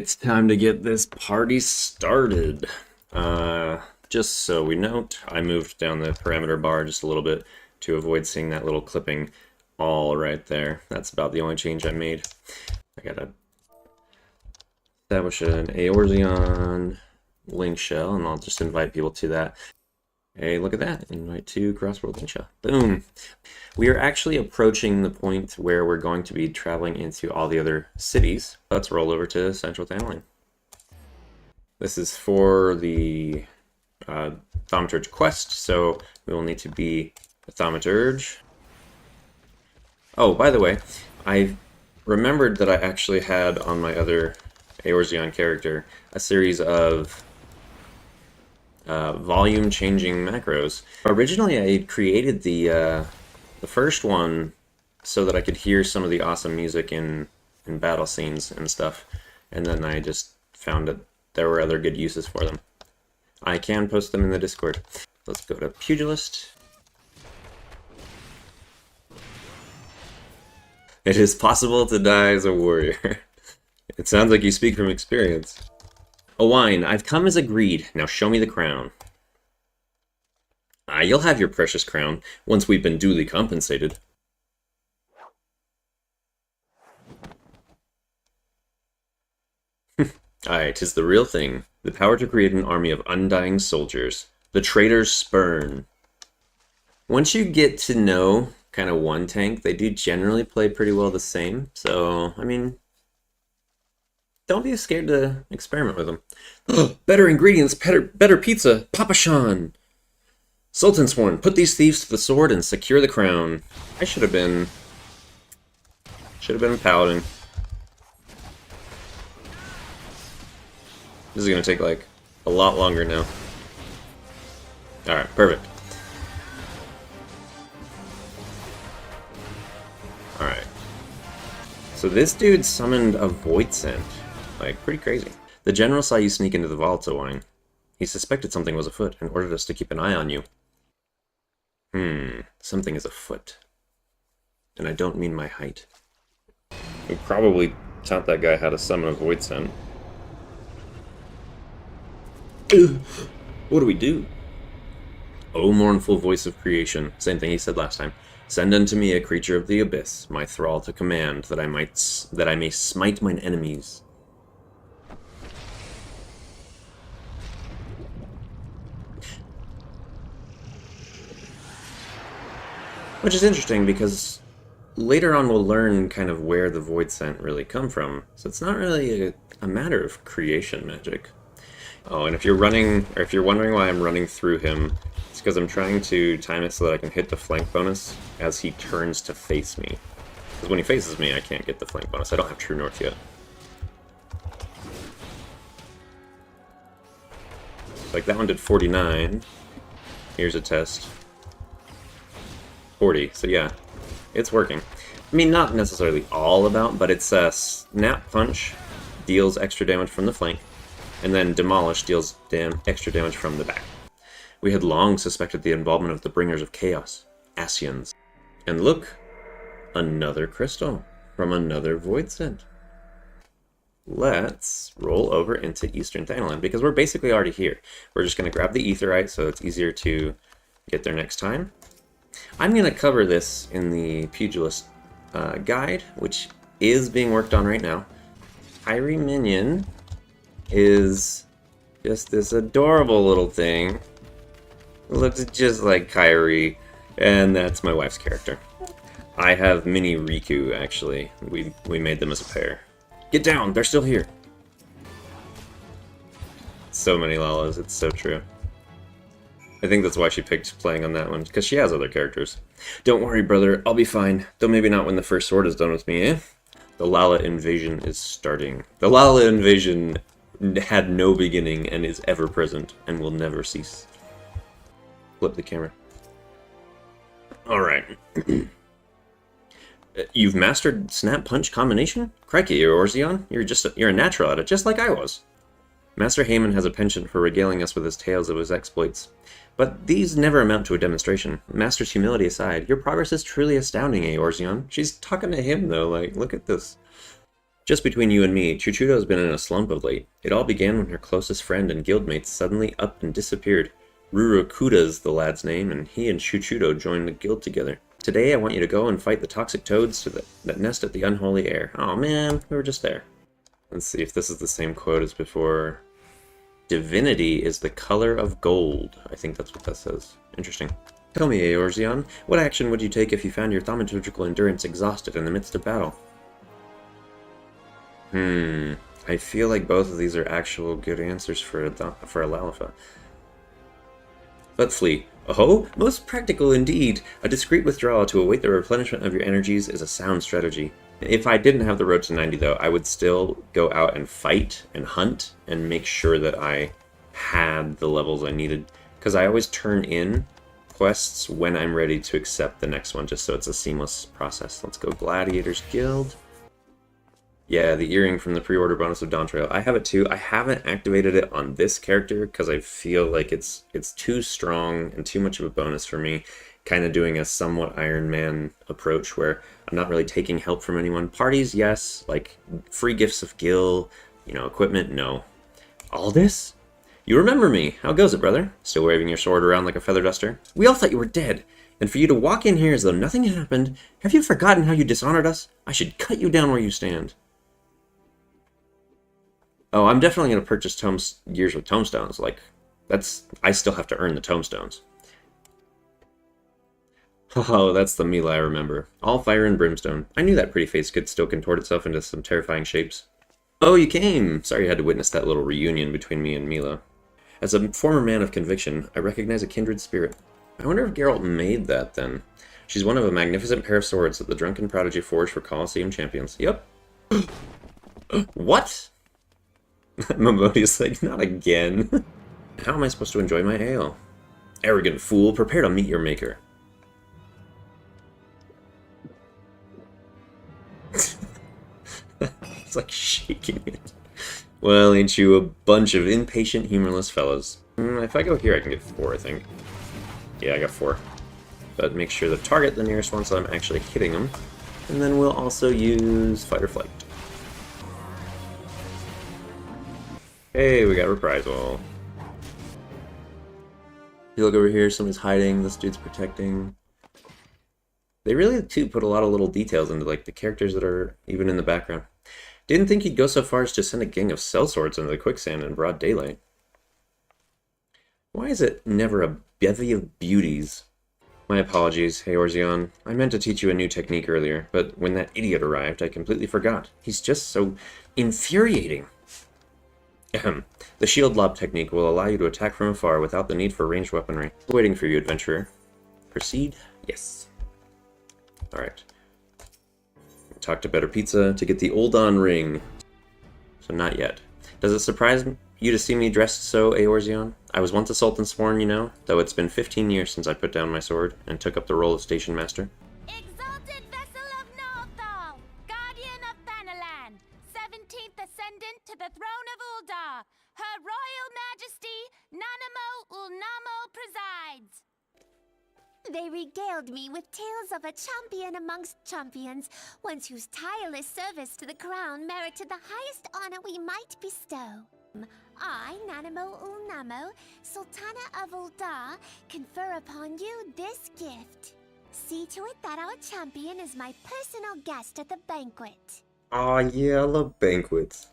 It's time to get this party started. Just so we note, I moved down the parameter bar just a little bit to avoid seeing that little clipping all right there. That's about the only change I made. I gotta establish an Eorzean link shell, and I'll just invite people to that. Hey, look at that. Invite to Crossworld link shell. Boom. We are actually approaching the point where we're going to be traveling into all the other cities. Let's roll over to Central Thanaline. This is for the Thaumaturge quest, so we will need to be a Thaumaturge. Oh, by the way, I remembered that I actually had on my other Eorzeon character a series of volume changing macros. Originally, I had created the first one so that I could hear some of the awesome music in battle scenes and stuff, and then I just found that there were other good uses for them. I can post them in the Discord. Let's go to Pugilist. It is possible to die as a warrior. It sounds like you speak from experience. Owain, I've come as agreed. Now show me the crown. You'll have your precious crown once we've been duly compensated. Aye, 'tis the real thing. The power to create an army of undying soldiers. The traitor's spurn. Once you get to know kind of one tank, they do generally play pretty well the same. So, I mean, don't be scared to experiment with them. Better ingredients, better pizza, Papa Sean. Sultan Sworn, put these thieves to the sword and secure the crown. I should have been a paladin. This is gonna take like a lot longer now. Alright, perfect. Alright. So this dude summoned a void scent. Like, pretty crazy. The general saw you sneak into the vaults, Owain. He suspected something was afoot and ordered us to keep an eye on you. Something is afoot. And I don't mean my height. We probably taught that guy how to summon a void scent. What do we do? O mournful voice of creation. Same thing he said last time. Send unto me a creature of the abyss, my thrall to command, that I may smite mine enemies. Which is interesting because later on we'll learn kind of where the void scent really come from. So it's not really a matter of creation magic. Oh, and if you're wondering why I'm running through him, it's because I'm trying to time it so that I can hit the flank bonus as he turns to face me. Because when he faces me, I can't get the flank bonus. I don't have True North yet. Like that one did 49. Here's a test. 40, so yeah, it's working. I mean, not necessarily all about, but it's a Snap Punch deals extra damage from the flank, and then Demolish deals extra damage from the back. We had long suspected the involvement of the Bringers of Chaos, Ascians. And look, another crystal from another void scent. Let's roll over into Eastern Thanaline, because we're basically already here. We're just going to grab the Aetherite so it's easier to get there next time. I'm going to cover this in the Pugilist guide, which is being worked on right now. Kyrie Minion is just this adorable little thing. It looks just like Kyrie, and that's my wife's character. I have Mini Riku, actually. We made them as a pair. Get down! They're still here! So many Lalas, it's so true. I think that's why she picked playing on that one, because she has other characters. Don't worry, brother, I'll be fine. Though maybe not when the first sword is done with me, eh? The Lala invasion is starting. The Lala invasion had no beginning and is ever present and will never cease. Flip the camera. Alright. You've mastered Snap Punch combination? Crikey, Eorzeon, you're a natural at it, just like I was. Master Heyman has a penchant for regaling us with his tales of his exploits. But these never amount to a demonstration. Master's humility aside, your progress is truly astounding, Eorzeon. She's talking to him, though, like, look at this. Just between you and me, Chuchudo's been in a slump of late. It all began when her closest friend and guildmate suddenly up and disappeared. Rurukuda's the lad's name, and he and Chuchudo joined the guild together. Today I want you to go and fight the toxic toads that nest at the unholy air. Oh man, we were just there. Let's see if this is the same quote as before. Divinity is the color of gold. I think that's what that says. Interesting. Tell me, Eorzean, what action would you take if you found your thaumaturgical endurance exhausted in the midst of battle? I feel like both of these are actual good answers for a Lalapha. Let's flee. Oh, most practical indeed. A discreet withdrawal to await the replenishment of your energies is a sound strategy. If I didn't have the road to 90 though, I would still go out and fight and hunt and make sure that I had the levels I needed. Because I always turn in quests when I'm ready to accept the next one, just so it's a seamless process. Let's go Gladiators Guild. Yeah, the earring from the pre-order bonus of Dawn Trail. I have it too. I haven't activated it on this character because I feel like it's too strong and too much of a bonus for me. Kind of doing a somewhat Iron Man approach where I'm not really taking help from anyone. Parties, yes. Like free gifts of Gil, equipment, no. All this? You remember me. How goes it, brother? Still waving your sword around like a feather duster? We all thought you were dead. And for you to walk in here as though nothing had happened, have you forgotten how you dishonored us? I should cut you down where you stand. Oh, I'm definitely going to purchase gears with tomestones. Like, I still have to earn the tomestones. Oh, that's the Mila I remember. All fire and brimstone. I knew that pretty face could still contort itself into some terrifying shapes. Oh, you came! Sorry you had to witness that little reunion between me and Mila. As a former man of conviction, I recognize a kindred spirit. I wonder if Geralt made that, then. She's one of a magnificent pair of swords that the drunken prodigy forged for Colosseum champions. Yep. What? Momodi's like, not again. How am I supposed to enjoy my ale? Arrogant fool, prepare to meet your maker. It's like shaking it. Well, ain't you a bunch of impatient, humorless fellows. If I go here, I can get 4, I think. Yeah, I got 4. But make sure to target the nearest one so I'm actually hitting them. And then we'll also use Fight or Flight. Hey, we got reprisal. You look over here, somebody's hiding, this dude's protecting. They really, too, put a lot of little details into like the characters that are even in the background. Didn't think he'd go so far as to send a gang of sellswords into the quicksand in broad daylight. Why is it never a bevy of beauties? My apologies, Eorzeon. I meant to teach you a new technique earlier, but when that idiot arrived, I completely forgot. He's just so infuriating. Ahem. The shield lob technique will allow you to attack from afar without the need for ranged weaponry. Waiting for you, adventurer. Proceed? Yes. Alright. Talk to Better Pizza to get the Oldon ring. So not yet. Does it surprise you to see me dressed so, Eorzeon? I was once a Sultan Sworn, though it's been 15 years since I put down my sword and took up the role of station master. Exalted vessel of Northal, guardian of Thanalan, 17th ascendant to the throne of Uldar, Her Royal Majesty Nanamo Ulnamo presides. They regaled me with tales of a champion amongst champions, one whose tireless service to the crown merited the highest honor we might bestow. I, Nanamo Ulnamo, Sultana of Uldar, confer upon you this gift. See to it that our champion is my personal guest at the banquet. Aw, yeah, I love banquets.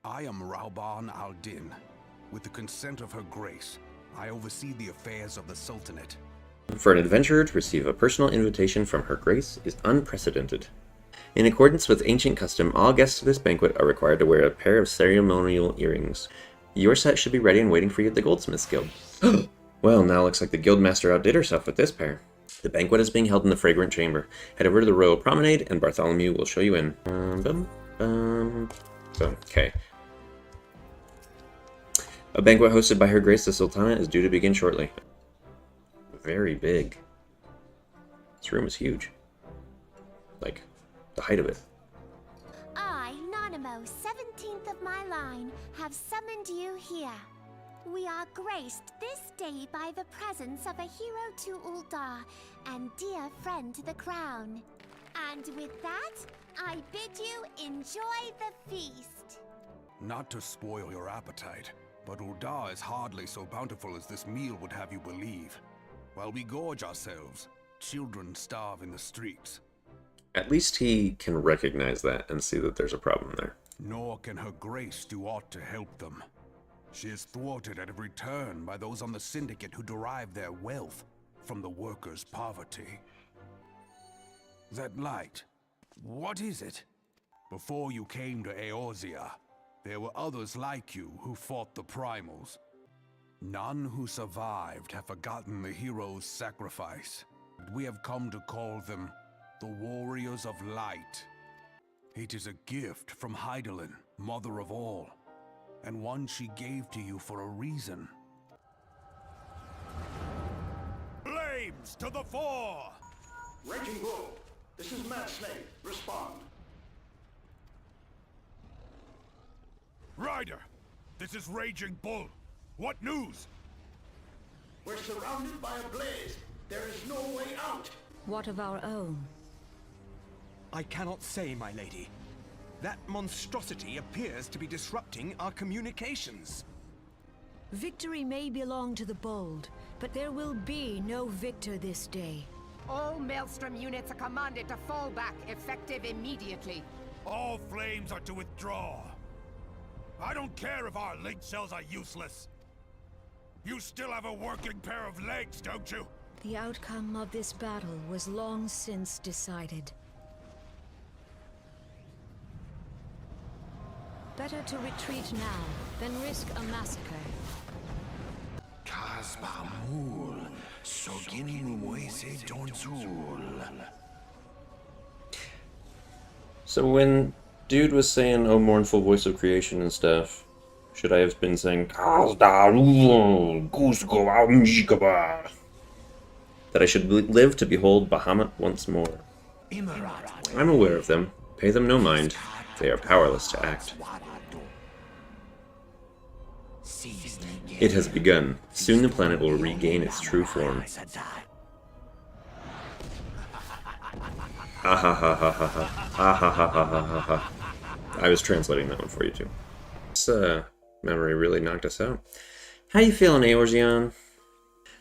I am Rauban al-Din. With the consent of Her Grace, I oversee the affairs of the Sultanate. For an adventurer to receive a personal invitation from Her Grace is unprecedented. In accordance with ancient custom, all guests to this banquet are required to wear a pair of ceremonial earrings. Your set should be ready and waiting for you at the Goldsmith's Guild. Well, now looks like the Guildmaster outdid herself with this pair. The banquet is being held in the Fragrant Chamber. Head over to the Royal Promenade, and Bartholomew will show you in. Okay. A banquet hosted by Her Grace the Sultana is due to begin shortly. Very big. This room is huge. Like, the height of it. I, Nanamo, 17th of my line, have summoned you here. We are graced this day by the presence of a hero to Uldar and dear friend to the crown. And with that, I bid you enjoy the feast. Not to spoil your appetite, but Ul'dah is hardly so bountiful as this meal would have you believe. While we gorge ourselves, children starve in the streets. At least he can recognize that and see that there's a problem there. Nor can her grace do aught to help them. She is thwarted at every turn by those on the Syndicate who derive their wealth from the workers' poverty. That light, what is it? Before you came to Eorzea, there were others like you who fought the primals. None who survived have forgotten the hero's sacrifice. We have come to call them the Warriors of Light. It is a gift from Hydaelyn, mother of all, and one she gave to you for a reason. Flames to the fore! Raging Bull, this is Mad Snake. Respond. Ryder, this is Raging Bull. What news? We're surrounded by a blaze. There is no way out. What of our own? I cannot say, my lady. That monstrosity appears to be disrupting our communications. Victory may belong to the bold, but there will be no victor this day. All Maelstrom units are commanded to fall back, effective immediately. All flames are to withdraw. I don't care if our link cells are useless. You still have a working pair of legs, don't you? The outcome of this battle was long since decided. Better to retreat now than risk a massacre. So when dude was saying, "Oh, mournful voice of creation" and stuff, should I have been saying that I should live to behold Bahamut once more? I'm aware of them. Pay them no mind. They are powerless to act. It has begun. Soon the planet will regain its true form. Ha ha ha ha ha ha ha ha ha ha ha ha. I was translating that one for you too. This memory really knocked us out. How you feeling, Eorzean?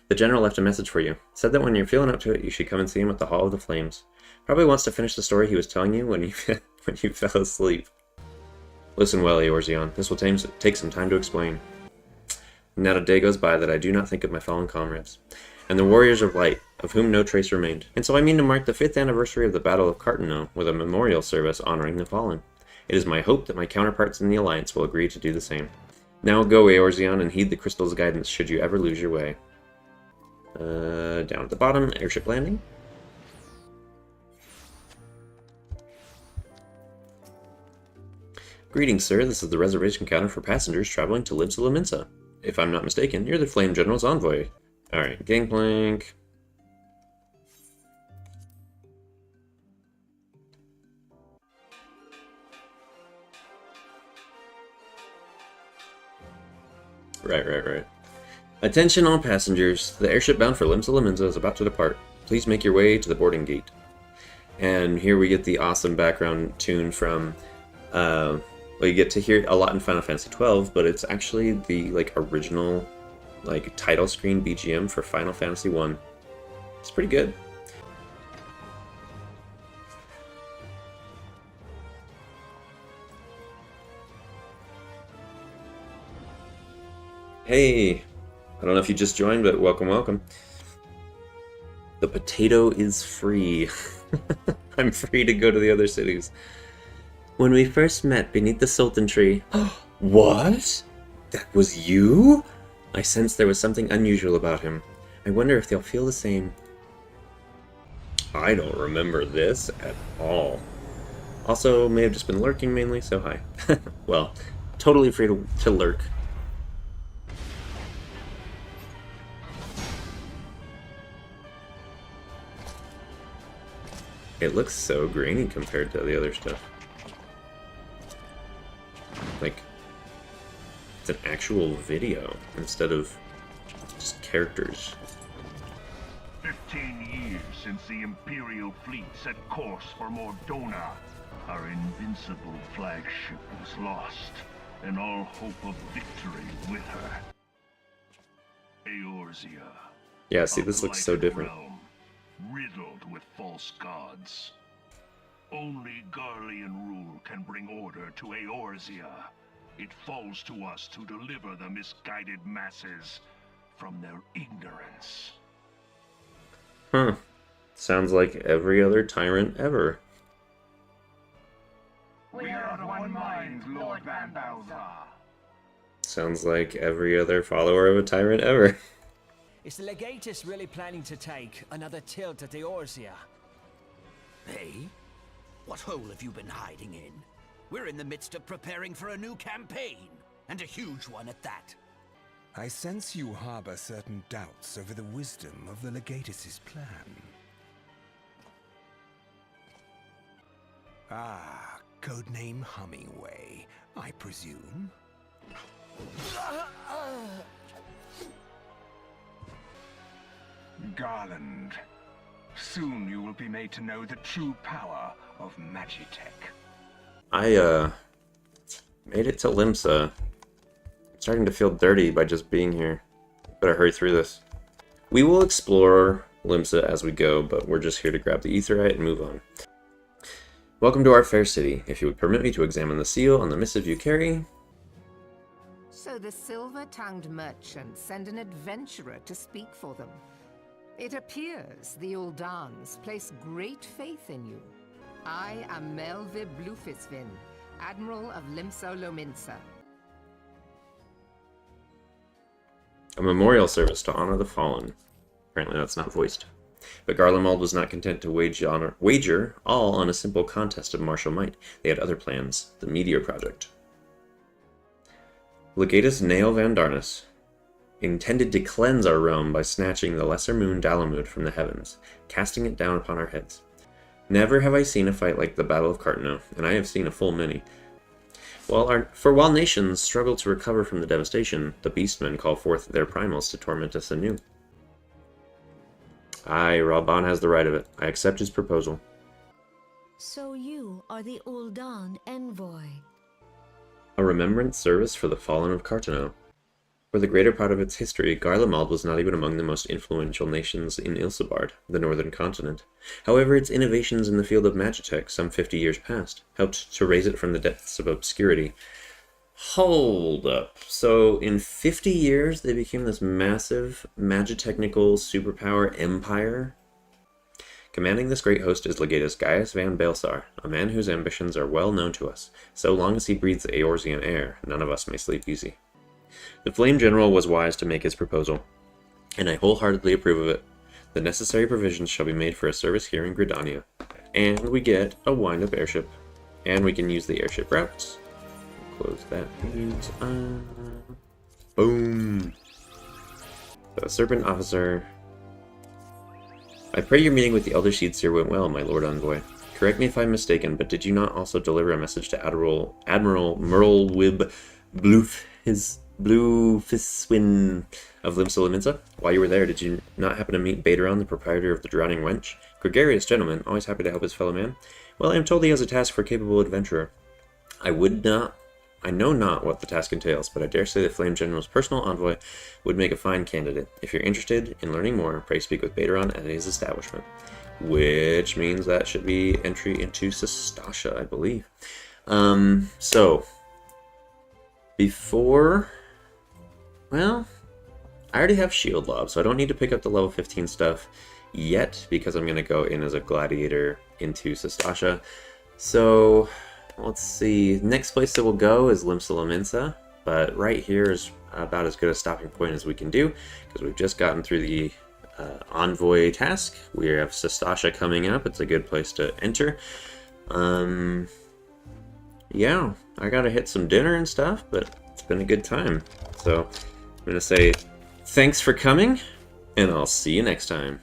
The general left a message for you. Said that when you're feeling up to it, you should come and see him at the Hall of the Flames. Probably wants to finish the story he was telling you when you when you fell asleep. Listen well, Eorzeon. This will take some time to explain. Not a day goes by that I do not think of my fallen comrades, and the Warriors of Light, of whom no trace remained. And so I mean to mark the 5th anniversary of the Battle of Cartano with a memorial service honoring the fallen. It is my hope that my counterparts in the Alliance will agree to do the same. Now go, Eorzeon, and heed the crystal's guidance should you ever lose your way. Down at the bottom, airship landing. Greetings, sir. This is the reservation counter for passengers traveling to Limsa. If I'm not mistaken, you're the Flame General's envoy. Alright, gangplank. Right. Attention all passengers. The airship bound for Limsa is about to depart. Please make your way to the boarding gate. And here we get the awesome background tune from... well, you get to hear it a lot in Final Fantasy XII, but it's actually the original title screen BGM for Final Fantasy I. It's pretty good. Hey, I don't know if you just joined, but welcome. The potato is free. I'm free to go to the other cities. When we first met beneath the Sultan tree... What? That was you? I sensed there was something unusual about him. I wonder if they'll feel the same. I don't remember this at all. Also, may have just been lurking mainly, so hi. Well, totally free to lurk. It looks so grainy compared to the other stuff. It's an actual video instead of just characters. 15 years since the Imperial fleet set course for Mordona. Our invincible flagship was lost, and all hope of victory with her. Eorzea. Yeah, see, a this looks so blighted different. realm, riddled with false gods. Only Garlean rule can bring order to Eorzea. It falls to us to deliver the misguided masses from their ignorance. Huh. Sounds like every other tyrant ever. We are of one mind, Lord Van Balthar. Sounds like every other follower of a tyrant ever. Is the Legatus really planning to take another tilt at Eorzea? Hey? What hole have you been hiding in? We're in the midst of preparing for a new campaign, and a huge one at that. I sense you harbor certain doubts over the wisdom of the Legatus's plan. Ah, codename Hummingway, I presume? Garland, soon you will be made to know the true power of Magitech. I, made it to Limsa. I'm starting to feel dirty by just being here. Better hurry through this. We will explore Limsa as we go, but we're just here to grab the Aetheryte and move on. Welcome to our fair city. If you would permit me to examine the seal on the missive you carry. So the silver-tongued merchants send an adventurer to speak for them. It appears the Uldans place great faith in you. I am Melvib Blufisvin, Admiral of Limso Lominsa. A memorial service to honor the fallen. Apparently that's not voiced. But Garlemald was not content to wager all on a simple contest of martial might. They had other plans, the Meteor Project. Legatus Neo Van Darnus intended to cleanse our realm by snatching the lesser moon Dalamud from the heavens, casting it down upon our heads. Never have I seen a fight like the Battle of Cartano, and I have seen a full many. While nations struggle to recover from the devastation, the Beastmen call forth their primals to torment us anew. Aye, Ralban has the right of it. I accept his proposal. So you are the Uldan envoy. A remembrance service for the fallen of Cartano. For the greater part of its history, Garlemald was not even among the most influential nations in Ilsabard, the northern continent. However, its innovations in the field of Magitech, some 50 years past, helped to raise it from the depths of obscurity. Hold up. So, in 50 years, they became this massive, magitechnical superpower empire? Commanding this great host is Legatus Gaius Van Balthar, a man whose ambitions are well known to us. So long as he breathes Eorzean air, none of us may sleep easy. The Flame General was wise to make his proposal, and I wholeheartedly approve of it. The necessary provisions shall be made for a service here in Gridania, and we get a wind-up airship, and we can use the airship routes. Close that. Boom! The Serpent Officer. I pray your meeting with the Elder Seedseer went well, my Lord Envoy. Correct me if I'm mistaken, but did you not also deliver a message to Admiral Merlwib Bluefiswin of Limsa? While you were there, did you not happen to meet Baderon, the proprietor of the Drowning Wench? Gregarious gentleman, always happy to help his fellow man. Well, I am told he has a task for a capable adventurer. I know not what the task entails, but I dare say the Flame General's personal envoy would make a fine candidate. If you're interested in learning more, pray speak with Baderon at his establishment. Which means that should be entry into Sestasha, I believe. So, before... Well, I already have Shield Lob, so I don't need to pick up the level 15 stuff yet, because I'm going to go in as a gladiator into Sestasha. So, let's see. Next place that we'll go is Limsa Lominsa, but right here is about as good a stopping point as we can do, because we've just gotten through the envoy task. We have Sestasha coming up. It's a good place to enter. Yeah, I gotta hit some dinner and stuff, but it's been a good time. So, I'm gonna say thanks for coming, and I'll see you next time.